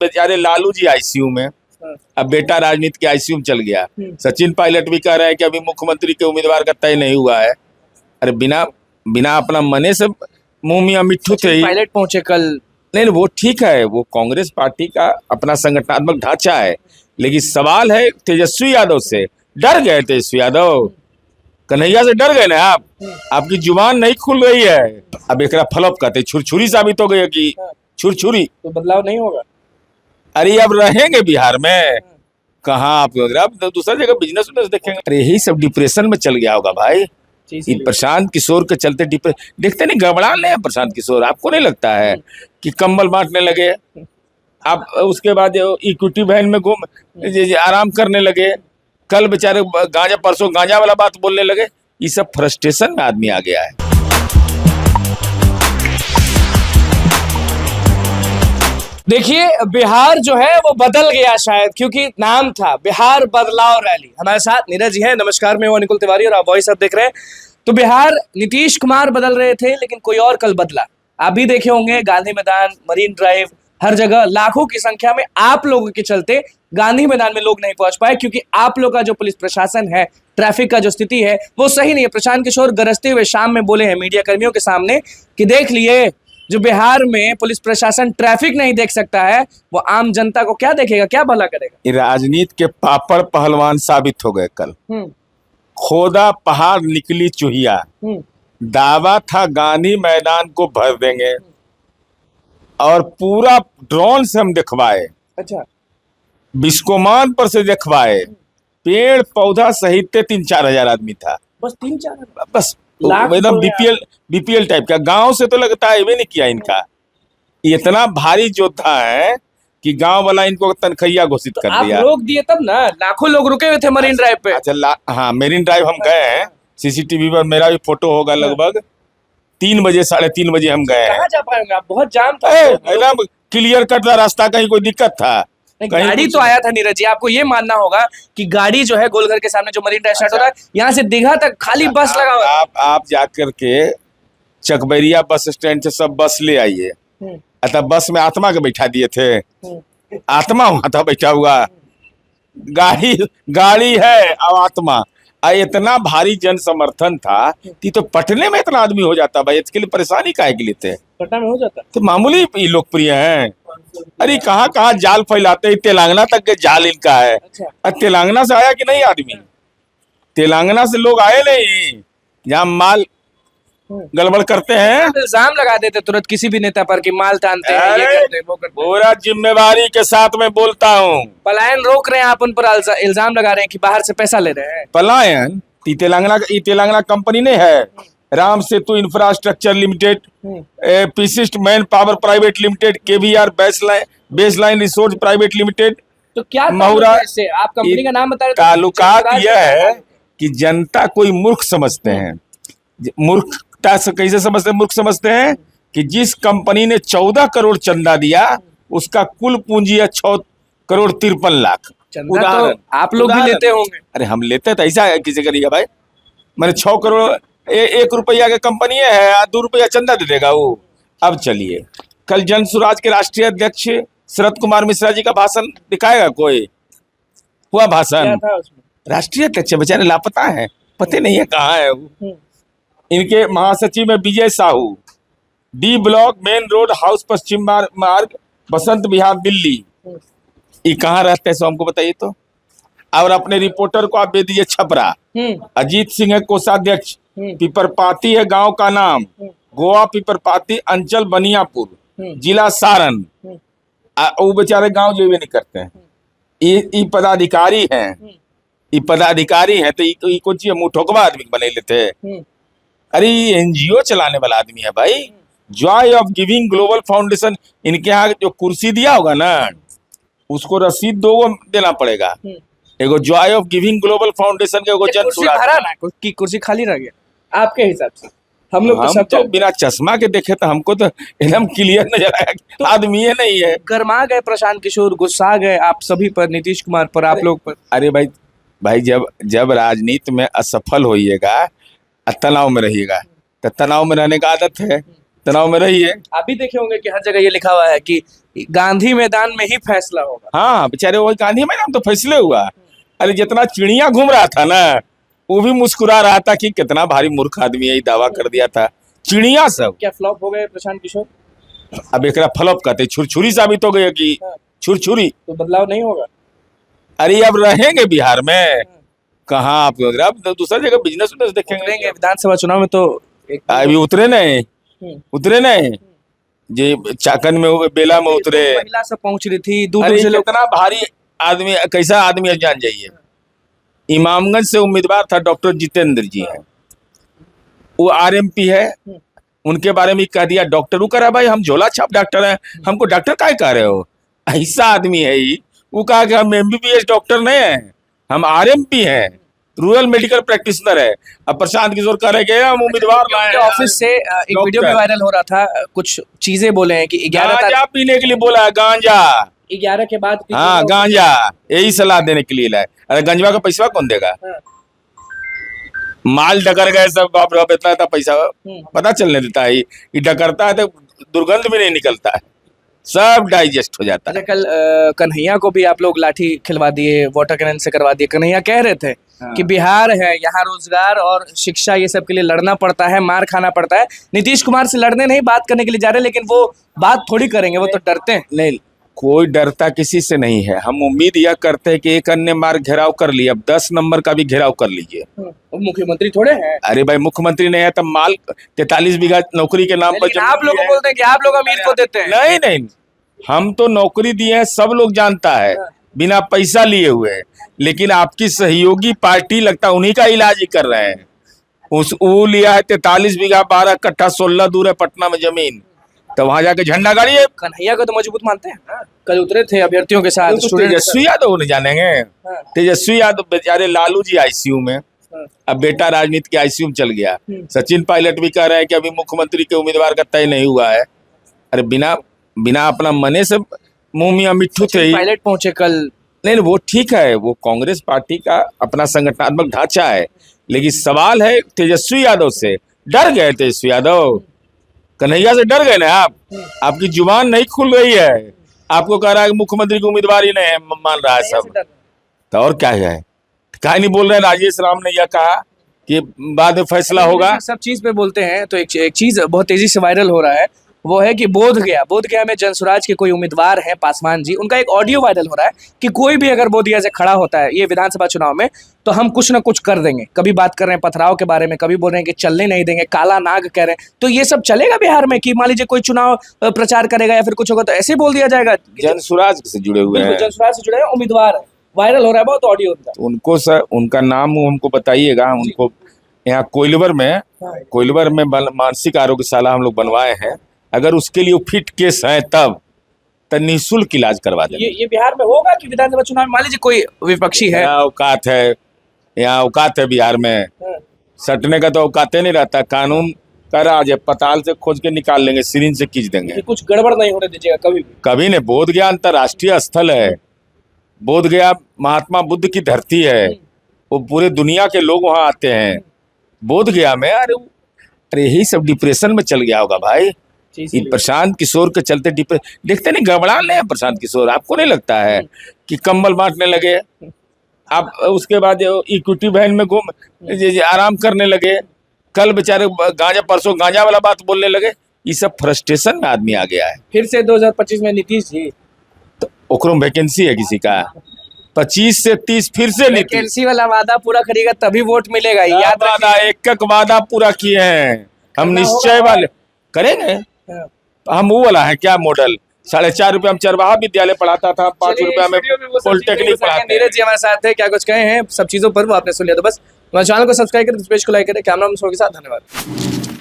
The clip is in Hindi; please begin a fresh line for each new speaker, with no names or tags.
बेचारे लालू जी आईसीयू में, अब बेटा राजनीति के आईसीयू में चल गया। सचिन पायलट भी कह रहे हैं कि अभी मुख्यमंत्री के उम्मीदवार का तय नहीं हुआ है। अरे बिना बिना अपना मने से मुंह मियां मिट्ठू थे ही।
पायलट पहुंचे कल।
नहीं वो ठीक है, वो कांग्रेस पार्टी का अपना संगठनात्मक ढांचा है, लेकिन सवाल है तेजस्वी यादव से। डर गए तेजस्वी यादव, कन्हैया से डर गए ना आप, आपकी जुबान नहीं खुल रही है। अब एक फ्लॉप कहते छुरछुरी साबित हो गई कि छुरछुरी,
तो बदलाव नहीं होगा।
अरे अब रहेंगे बिहार में कहाँ आप दूसरा जगह बिजनेस देखेंगे। अरे यही सब डिप्रेशन में चल गया होगा भाई। ये प्रशांत किशोर के चलते देखते नहीं गड़बड़ा ले प्रशांत किशोर, आपको नहीं लगता है कि कंबल बांटने लगे आप, उसके बाद इक्विटी वैन में घूम आराम करने लगे, कल बेचारे गांजा परसों गांजा वाला बात बोलने लगे। ये सब फ्रस्ट्रेशन में आदमी आ गया है।
देखिए बिहार जो है वो बदल गया शायद, क्योंकि नाम था बिहार बदलाव रैली। हमारे साथ नीरज जी है। नमस्कार, मैं हूं निकुल तिवारी और आप वॉइस अब देख रहे हैं। तो बिहार नीतीश कुमार बदल रहे थे, लेकिन कोई और कल बदला। आप भी देखे होंगे गांधी मैदान, मरीन ड्राइव, हर जगह लाखों की संख्या में आप लोगों के चलते गांधी मैदान में लोग नहीं पहुंच पाए, क्योंकि आप लोग का जो पुलिस प्रशासन है, ट्रैफिक का जो स्थिति है वो सही नहीं है। प्रशांत किशोर गरजते हुए शाम में बोले हैं मीडिया कर्मियों के सामने कि देख लिए जो बिहार में पुलिस प्रशासन ट्रैफिक नहीं देख सकता है, वो आम जनता को क्या देखेगा, क्या भला करेगा।
राजनीति के पापड़ पहलवान साबित हो गए कल। खोदा पहाड़ निकली चुहिया, दावा था गांधी मैदान को भर देंगे और पूरा ड्रोन से हम दिखवाए।
अच्छा,
बिस्कोमान पर से दिखवाए, पेड़ पौधा सहित 3-4 हजार आदमी था।
बस 3-4
बस एकदम बीपीएल टाइप का। गांव से तो लगता है वे नहीं किया इनका। इतना भारी योद्धा है कि गांव वाला इनको तनखैया घोषित कर दिया।
आप रोक दिए तब ना, लाखों लोग रुके हुए थे मरीन ड्राइव पे।
अच्छा हाँ, मरीन ड्राइव हम गए हैं, सीसीटीवी पर मेरा भी फोटो होगा। लगभग 3 बजे 3:30 बजे हम गए हैं।
कहाँ जा पाएंगे आप, बहुत जाम था।
एकदम क्लियर कट था रास्ता, कहीं कोई दिक्कत था?
गाड़ी तो आया था नीरज जी, आपको ये मानना होगा कि गाड़ी जो है गोलघर के सामने जो मरीन ड्राइव स्टार्ट हो रहा है, यहाँ से दीघा तक खाली बस लगा हुआ है।
आप जाकर के चकबरिया बस स्टैंड से सब बस ले आइए। अतः बस में आत्मा के बैठा दिए थे, आत्मा वहां था बैठा हुआ। गाड़ी है अब आत्मा। इतना भारी जन समर्थन था कि तो पटने में इतना आदमी हो जाता भाई, इसके लिए परेशानी काहे के लिए थे?
पटना में हो जाता
तो मामूली लोकप्रिय हैं। अरे कहाँ जाल फैलाते हैं, तेलंगाना तक के जाल इनका है। अच्छा। तेलंगाना से आया कि नहीं आदमी? तेलंगाना से लोग आए नहीं, जहाँ माल गड़बड़ करते हैं
इल्जाम लगा देते तुरंत किसी भी नेता पर कि माल टानते हैं, ये करते हैं, वो करते हैं।
पूरा जिम्मेवारी के साथ मैं बोलता हूँ।
पलायन रोक रहे हैं आप, उन पर इल्जाम लगा रहे हैं कि बाहर से पैसा ले रहे हैं।
पलायन तेलंगाना कंपनी नहीं है, राम सेतु इंफ्रास्ट्रक्चर लिमिटेड, पिसिस्ट man power private limited, KVR baseline resource private limited.
तो क्या
महुरा
से आप कंपनी का नाम बता रहे?
ताल्लुकात यह है कि जनता कोई मूर्ख समझते हैं। मूर्खता से कैसे समझते हैं? मूर्ख समझते हैं कि जिस कंपनी ने 14 करोड़ चंदा दिया, उसका कुल पूंजी है 6 करोड़ 53 लाख।
उदाहरण तो आप लोग भी लेते होंगे।
अरे हम लेते तो ऐसा किसी करिएगा भाई, मैंने 6 करोड़ 1 रुपया के कंपनी है, 2 रुपया चंदा दे देगा वो। अब चलिए, कल जन सुराज के राष्ट्रीय अध्यक्ष शरद कुमार मिश्रा जी का भाषण दिखाएगा कोई? हुआ भाषण? राष्ट्रीय अध्यक्ष बेचारे लापता है, पता नहीं है कहाँ है वो। इनके महासचिव में Vijay Sahu, D block main road house Paschim Marg Basant Vihar Delhi. ये कहाँ रहते हैं सो हमको बताइए तो। और अपने रिपोर्टर को आप दे दीजिए छपरा। अजीत सिंह है कोषाध्यक्ष, पिपरपाती है गांव का नाम, गोवा पिपरपाती, अंचल बनियापुर, जिला सारण। वो बेचारे गांव जो भी नहीं करते हैं। ये पदाधिकारी हैं, ये पदाधिकारी हैं तो ये कौन चीज मुंह ठोकवा आदमी बने लेते। अरे एनजीओ चलाने वाला आदमी है भाई। Joy of giving global foundation, इनके यहाँ जो कुर्सी दिया होगा ना, उसको रसीद 2 देना पड़ेगा। एगो Joy of giving global foundation के
कुर्सी खाली रह गया आपके हिसाब से? हम लोग
तो बिना चश्मा के देखे तो हमको तो एकदम क्लियर नजर आया तो आदमी ये नहीं है।
गरमा गए प्रशांत किशोर, गुस्सा गए आप सभी पर, नीतीश कुमार पर, आप लोग पर।
अरे भाई जब राजनीति में असफल होइएगा, तनाव में रहिएगा, तो तनाव में रहने का आदत है, तनाव में रहिए।
आप भी देखे होंगे कि हर जगह ये लिखा हुआ है कि गांधी मैदान में ही फैसला होगा।
हाँ बेचारे वही गांधी मैदान तो फैसले हुआ। अरे जितना चिड़िया घूम रहा था ना, वो भी मुस्कुरा रहा था कि कितना भारी मूर्ख आदमी है, ये दावा कर दिया था। चिड़िया सब
क्या फ्लॉप हो गए प्रशांत किशोर?
अब एकरा फ्लॉप कहते, छुरछुरी साबित हो गई कि छुरछुरी।
तो बदलाव नहीं होगा?
अरे अब रहेंगे बिहार में कहाँ आप, अब दूसरा जगह बिजनेस देखेंगे।
उतरेंगे विधानसभा चुनाव में तो
अभी उतरे नहीं, उतरे नहीं, जे चाकन में बेला में उतरे।
महिला सब पहुंच रही थी, दूर
अरे
से लोग।
कितना भारी आदमी, कैसा आदमी है जान जाइए। इमामगंज से उम्मीदवार था डॉक्टर जितेंद्र जी हैं, वो आरएमपी है, उनके बारे में कह दिया डॉक्टर। वो कह रहा भाई हम झोला छाप डॉक्टर हैं, हमको डॉक्टर काहे कह रहे हो? ऐसा आदमी है ही। वो कहा कि हम एमबीबीएस डॉक्टर नहीं है, हम आरएमपी हैं, रूरल मेडिकल प्रैक्टिशनर है। अब प्रशांत किशोर कह रहे हैं हम उम्मीदवार लाए हैं।
ऑफिस से एक वीडियो भी वायरल हो रहा था, कुछ चीजें बोले हैं कि 11
गांजा पीने के लिए बोला है, गांजा।
11 के बाद
हाँ गांजा, यही सलाह देने के लिए लाए। अरे गंजवा का पैसा कौन देगा? माल डकर गए सब, बाप रे बाप इतना इतना पैसा पता चलने देता है। ये डकरता है तो दुर्गंध भी नहीं निकलता है, सब डाइजेस्ट हो जाता है।
कल कन्हैया को भी आप लोग लाठी खिलवा दिए, वाटर कैनन से करवा दिए। कन्हैया कह रहे थे कि बिहार है, यहाँ रोजगार और शिक्षा ये सब के लिए लड़ना पड़ता है, मार खाना पड़ता है। नीतीश कुमार से लड़ने नहीं, बात करने के लिए जा रहे, लेकिन वो बात थोड़ी करेंगे, वो तो डरते हैं।
नहीं, कोई डरता किसी से नहीं है। हम उम्मीद यह करते हैं कि एक अन्य मार घेराव कर लिया, अब 10 नंबर का भी घेराव कर लीजिए।
मुख्यमंत्री थोड़े हैं।
अरे भाई मुख्यमंत्री नहीं है तब माल 43 बीघा नौकरी के नाम पर
आप लोग बोलते हैं कि आप लोग अमीर को देते हैं।
नहीं नहीं, हम तो नौकरी दिए हैं, सब लोग जानता है, बिना पैसा लिए हुए। लेकिन आपकी सहयोगी पार्टी लगता है उन्हीं का इलाज ही कर रहे हैं। वो लिया है 43 बीघा 12 कट्ठा 16 दूर है पटना में जमीन, तो वहां जाके झंडा गाड़ी है।
कन्हैया को तो मजबूत मानते हैं। कल उतरे थे अभ्यर्थियों के साथ।
तेजस्वी यादव नहीं जानेंगे? तेजस्वी यादव बेचारे लालू जी आईसीयू में, अब बेटा राजनीति के आईसीयू में चल गया। सचिन पायलट भी कह रहे हैं कि अभी मुख्यमंत्री के उम्मीदवार का तय नहीं हुआ है। अरे बिना अपना मने से मुंह मियां मिट्ठू थे ही।
पायलट पहुंचे कल।
नहीं वो ठीक है, वो कांग्रेस पार्टी का अपना संगठनात्मक ढांचा है, लेकिन सवाल है तेजस्वी यादव से। डर गए तेजस्वी यादव, कन्हैया से डर गए ना आप। आपकी जुबान नहीं खुल रही है, आपको कह रहा है कि मुख्यमंत्री की उम्मीदवार ही नहीं है, मान रहा है सब। तो और क्या है, काहे नहीं बोल रहे? राजेश राम ने यह कहा कि बाद में फैसला होगा।
सब चीज पे बोलते हैं तो एक चीज बहुत तेजी से वायरल हो रहा है, वो है कि बोधगया में जनसुराज के कोई उम्मीदवार हैं पासवान जी, उनका एक ऑडियो वायरल हो रहा है कि कोई भी अगर बोधगया से खड़ा होता है ये विधानसभा चुनाव में तो हम कुछ ना कुछ कर देंगे। कभी बात कर रहे हैं पथराव के बारे में, कभी बोल रहे हैं कि चलने नहीं देंगे, काला नाग कह रहे हैं। तो ये सब चलेगा बिहार में कि मान लीजिए कोई चुनाव प्रचार करेगा या फिर कुछ होगा तो ऐसे बोल दिया जाएगा?
जनसुराज से जुड़े हुए हैं,
जनसुराज से जुड़े हैं उम्मीदवार है, वायरल हो रहा है बहुत ऑडियो उनका।
उनको सर उनका नाम हमको बताइएगा। उनको यहाँ कोइलवर में मानसिक आरोग्यशाला हम लोग बनवाए हैं। अगर उसके लिए फिट केस है तब निःशुल्क इलाज करवा देंगे।
ये बिहार में होगा कि विधानसभा चुनाव में मान लीजिए कोई विपक्षी है?
औकात है, यहाँ औकात है बिहार में, सटने का तो औकात नहीं रहता। कानून का राज है, पताल से खोज के निकाल लेंगे, सिरिंज से खींच देंगे।
कुछ गड़बड़ नहीं होने दीजिएगा कभी भी।
कभी नहीं। बोधगया अंतर्राष्ट्रीय स्थल है, बोधगया महात्मा बुद्ध की धरती है, वो पूरे दुनिया के लोग वहाँ आते हैं बोधगया में। अरे यही सब डिप्रेशन में चल गया होगा भाई। प्रशांत किशोर के चलते देखते नहीं गड़बड़ा ले प्रशांत किशोर। आपको नहीं लगता है कि कंबल बांटने लगे आप, उसके बाद इक्विटी वैन में घूम आराम करने लगे, कल बेचारे गांजा, परसों गांजा वाला बात बोलने लगे। ये सब फ्रस्ट्रेशन में आदमी आ गया है।
फिर से 2025 में नीतीश जी,
तो ओकरो में वैकेंसी है किसी का? 25 से 30 फिर से
वैकेंसी वाला वादा पूरा करेगा तभी वोट मिलेगा।
याद वादा एक वादा पूरा किए हैं हम, निश्चय वाले करेंगे। हम वो वाला है क्या मॉडल, 4.5 रुपया में चरवाहा विद्यालय पढ़ाता था, 5 रुपया में पॉलिटेक्निक पढ़ाते।
नीरज जी हमारे साथ है, क्या कुछ कहे हैं सब चीजों पर वो आपने सुन लिया। तो बस चैनल को सब्सक्राइब करें, पेज को लाइक करें। कैमरा मैन के साथ धन्यवाद।